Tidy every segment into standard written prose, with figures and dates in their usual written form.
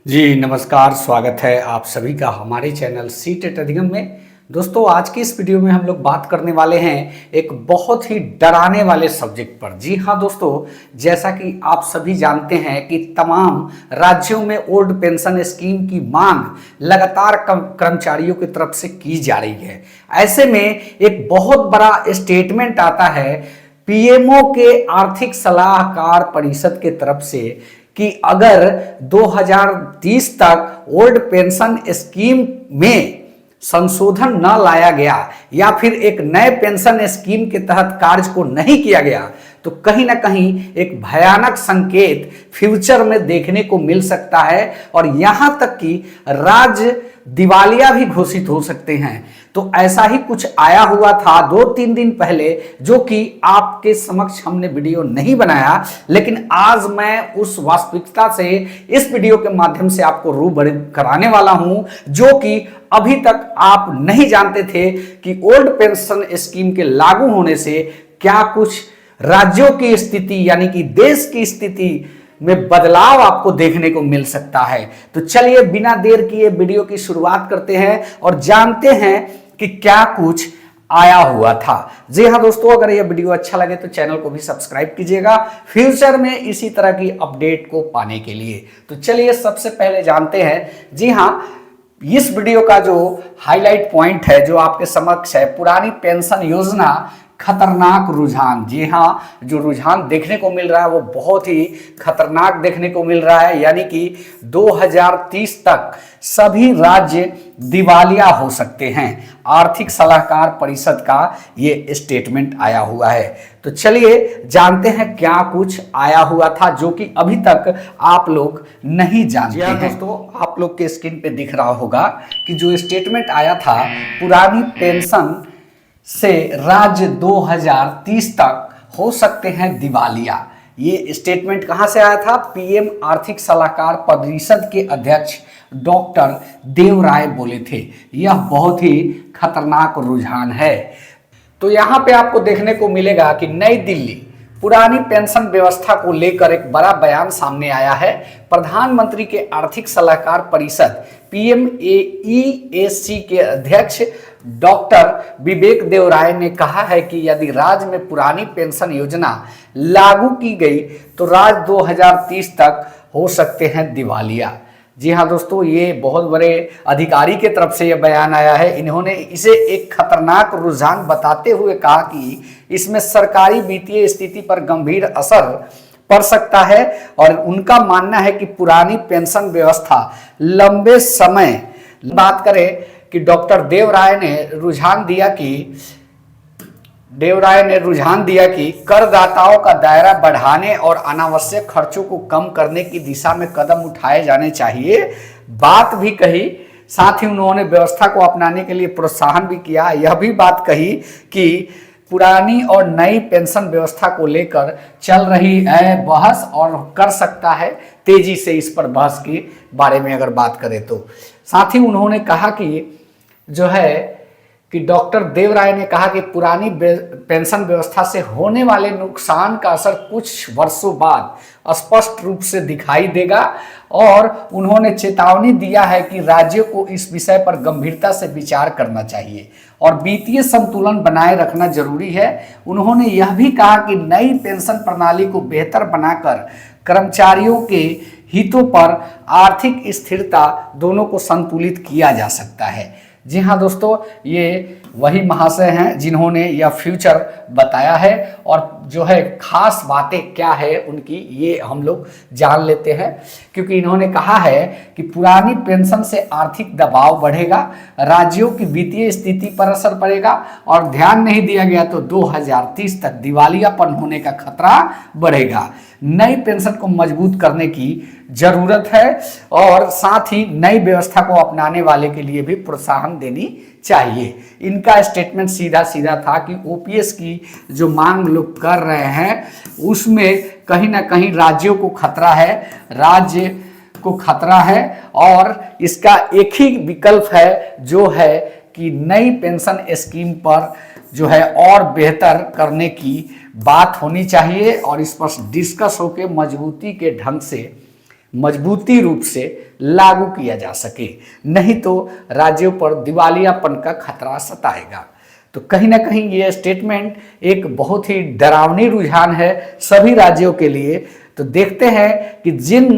जी नमस्कार, स्वागत है आप सभी का हमारे चैनल सीटेट अधिगम में। दोस्तों, आज की इस वीडियो में हम लोग बात करने वाले हैं एक बहुत ही डराने वाले सब्जेक्ट पर। जी हाँ दोस्तों, जैसा कि आप सभी जानते हैं कि तमाम राज्यों में ओल्ड पेंशन स्कीम की मांग लगातार कर्मचारियों की तरफ से की जा रही है। ऐसे में एक बहुत बड़ा स्टेटमेंट आता है पीएमओ के आर्थिक सलाहकार परिषद के तरफ से कि अगर 2030 तक ओल्ड पेंशन स्कीम में संशोधन न लाया गया या फिर एक नए पेंशन स्कीम के तहत कार्य को नहीं किया गया तो कहीं ना कहीं एक भयानक संकेत फ्यूचर में देखने को मिल सकता है और यहां तक कि राज्य दिवालिया भी घोषित हो सकते हैं। तो ऐसा ही कुछ आया हुआ था 2-3 दिन पहले, जो कि आपके समक्ष हमने वीडियो नहीं बनाया, लेकिन आज मैं उस वास्तविकता से इस वीडियो के माध्यम से आपको रूबरू कराने वाला हूं, जो कि अभी तक आप नहीं जानते थे कि ओल्ड पेंशन स्कीम के लागू होने से क्या कुछ राज्यों की स्थिति यानी कि देश की स्थिति में बदलाव आपको देखने को मिल सकता है। तो चलिए बिना देर किए वीडियो की शुरुआत करते हैं और जानते हैं कि क्या कुछ आया हुआ था। जी हाँ दोस्तों, अगर यह वीडियो अच्छा लगे तो चैनल को भी सब्सक्राइब कीजिएगा फ्यूचर में इसी तरह की अपडेट को पाने के लिए। तो चलिए सबसे पहले जानते हैं। जी हाँ, इस वीडियो का जो हाईलाइट पॉइंट है जो आपके समक्ष है, पुरानी पेंशन योजना खतरनाक रुझान। जी हाँ, जो रुझान देखने को मिल रहा है वो बहुत ही खतरनाक देखने को मिल रहा है, यानी कि 2030 तक सभी राज्य दिवालिया हो सकते हैं। आर्थिक सलाहकार परिषद का ये स्टेटमेंट आया हुआ है। तो चलिए जानते हैं क्या कुछ आया हुआ था जो कि अभी तक आप लोग नहीं जानते हैं। दोस्तों, आप लोग के स्क्रीन पे दिख रहा होगा कि जो स्टेटमेंट आया था पुरानी पेंशन से राज्य 2030 तक हो सकते हैं दिवालिया। ये स्टेटमेंट कहां से आया था? पीएम आर्थिक सलाहकार परिषद के अध्यक्ष डॉक्टर देव राय बोले थे। यह बहुत ही खतरनाक रुझान है। तो यहां पे आपको देखने को मिलेगा कि नई दिल्ली पुरानी पेंशन व्यवस्था को लेकर एक बड़ा बयान सामने आया है। प्रधानमंत्री के आर्थिक सलाहकार परिषद पीएमएईएससी के अध्यक्ष डॉक्टर विवेक देव राय ने कहा है कि यदि राज्य में पुरानी पेंशन योजना लागू की गई तो राज्य 2030 तक हो सकते हैं दिवालिया। जी हाँ दोस्तों, ये बहुत बड़े अधिकारी के तरफ से यह बयान आया है। इन्होंने इसे एक खतरनाक रुझान बताते हुए कहा कि इसमें सरकारी वित्तीय स्थिति पर गंभीर असर पड़ सकता है और उनका मानना है कि पुरानी पेंशन व्यवस्था लंबे समय बात करें कि डॉक्टर देव राय ने रुझान दिया कि करदाताओं का दायरा बढ़ाने और अनावश्यक खर्चों को कम करने की दिशा में कदम उठाए जाने चाहिए। बात भी कही, साथ ही उन्होंने व्यवस्था को अपनाने के लिए प्रोत्साहन भी किया। यह भी बात कही कि पुरानी और नई पेंशन व्यवस्था को लेकर चल रही है बहस और कर सकता है तेजी से इस पर बहस के बारे में अगर बात करें तो। साथ ही उन्होंने कहा कि जो है कि डॉक्टर देव राय ने कहा कि पुरानी पेंशन व्यवस्था से होने वाले नुकसान का असर कुछ वर्षों बाद स्पष्ट रूप से दिखाई देगा और उन्होंने चेतावनी दिया है कि राज्यों को इस विषय पर गंभीरता से विचार करना चाहिए और वित्तीय संतुलन बनाए रखना जरूरी है। उन्होंने यह भी कहा कि नई पेंशन प्रणाली को बेहतर बनाकर कर्मचारियों के हितों पर आर्थिक स्थिरता दोनों को संतुलित किया जा सकता है। जी हाँ दोस्तों, ये वही महाशय हैं जिन्होंने यह फ्यूचर बताया है और जो है खास बातें क्या है उनकी ये हम लोग जान लेते हैं, क्योंकि इन्होंने कहा है कि पुरानी पेंशन से आर्थिक दबाव बढ़ेगा, राज्यों की वित्तीय स्थिति पर असर पड़ेगा और ध्यान नहीं दिया गया तो 2030 तक दिवालियापन होने का खतरा बढ़ेगा। नई पेंशन को मजबूत करने की जरूरत है और साथ ही नई व्यवस्था को अपनाने वाले के लिए भी प्रोत्साहन देनी चाहिए। इनका स्टेटमेंट सीधा सीधा था कि ओपीएस की जो मांग लोग कर रहे हैं उसमें कहीं ना कहीं राज्यों को खतरा है और इसका एक ही विकल्प है जो है कि नई पेंशन स्कीम पर जो है और बेहतर करने की बात होनी चाहिए और इस पर डिस्कस होकर मजबूती के ढंग से मजबूती रूप से लागू किया जा सके, नहीं तो राज्यों पर दिवालियापन का खतरा सताएगा। तो कहीं ना कहीं ये स्टेटमेंट एक बहुत ही डरावनी रुझान है सभी राज्यों के लिए। तो देखते हैं कि जिन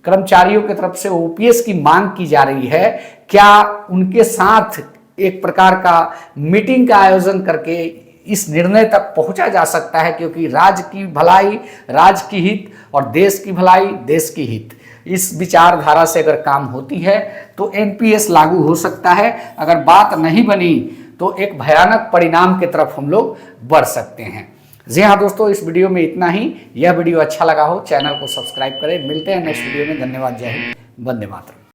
कर्मचारियों की तरफ से ओपीएस की मांग की जा रही है, क्या उनके साथ एक प्रकार का मीटिंग का आयोजन करके इस निर्णय तक पहुंचा जा सकता है, क्योंकि राज्य की भलाई राज्य की हित और देश की भलाई देश की हित, इस विचारधारा से अगर काम होती है तो एनपीएस लागू हो सकता है। अगर बात नहीं बनी तो एक भयानक परिणाम की तरफ हम लोग बढ़ सकते हैं। जी हाँ दोस्तों, इस वीडियो में इतना ही। यह वीडियो अच्छा लगा हो चैनल को सब्सक्राइब करें। मिलते हैं नेक्स्ट वीडियो में। धन्यवाद। जय हिंद, वंदे मातरम।